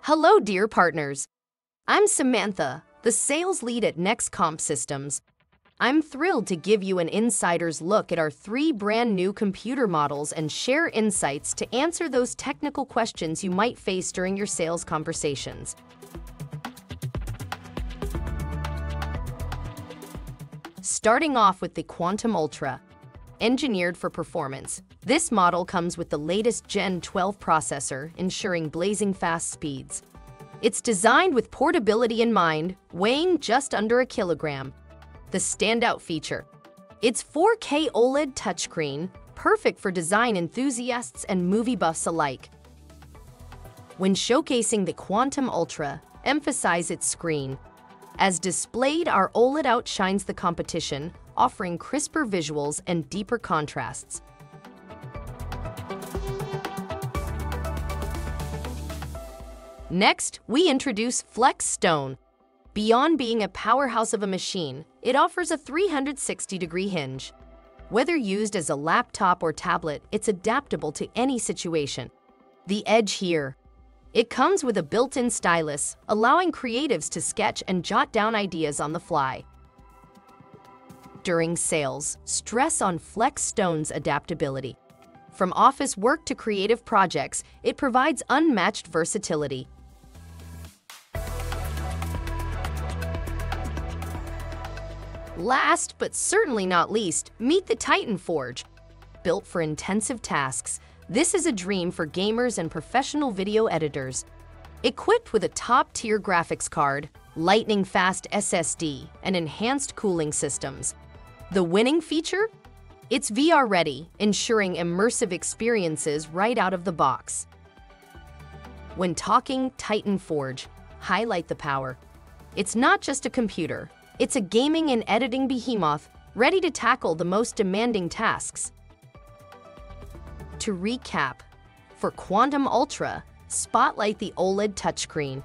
Hello, dear partners. I'm Samantha, the sales lead at NextComp Systems. I'm thrilled to give you an insider's look at our 3 brand new computer models and share insights to answer those technical questions you might face during your sales conversations. Starting off with the QuantumUltra. Engineered for performance, this model comes with the latest Gen 12 processor, ensuring blazing fast speeds. It's designed with portability in mind, weighing just under a kilogram. The standout feature: its 4K OLED touchscreen, perfect for design enthusiasts and movie buffs alike. When showcasing the QuantumUltra, emphasize its screen. As displayed, our OLED outshines the competition, offering crisper visuals and deeper contrasts. Next, we introduce FlexStone. Beyond being a powerhouse of a machine, it offers a 360-degree hinge. Whether used as a laptop or tablet, it's adaptable to any situation. The edge here: it comes with a built-in stylus, allowing creatives to sketch and jot down ideas on the fly. During sales, stress on FlexStone's adaptability. From office work to creative projects, it provides unmatched versatility. Last but certainly not least, meet the TitanForge. Built for intensive tasks, this is a dream for gamers and professional video editors. Equipped with a top-tier graphics card, lightning-fast SSD, and enhanced cooling systems. The winning feature? It's VR-ready, ensuring immersive experiences right out of the box. When talking TitanForge, highlight the power. It's not just a computer, it's a gaming and editing behemoth, ready to tackle the most demanding tasks. To recap, for QuantumUltra, spotlight the OLED touchscreen.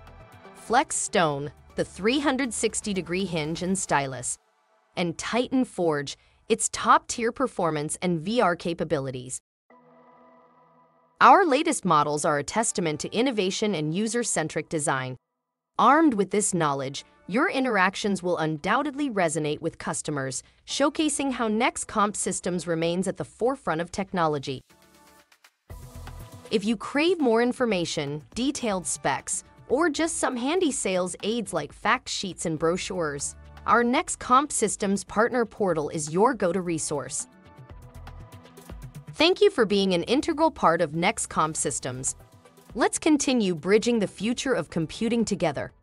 FlexStone, the 360-degree hinge and stylus. And TitanForge, its top-tier performance and VR capabilities. Our latest models are a testament to innovation and user-centric design. Armed with this knowledge, your interactions will undoubtedly resonate with customers, showcasing how NextComp Systems remains at the forefront of technology. If you crave more information, detailed specs, or just some handy sales aids like fact sheets and brochures, our NextComp Systems Partner Portal is your go-to resource. Thank you for being an integral part of NextComp Systems. Let's continue bridging the future of computing together.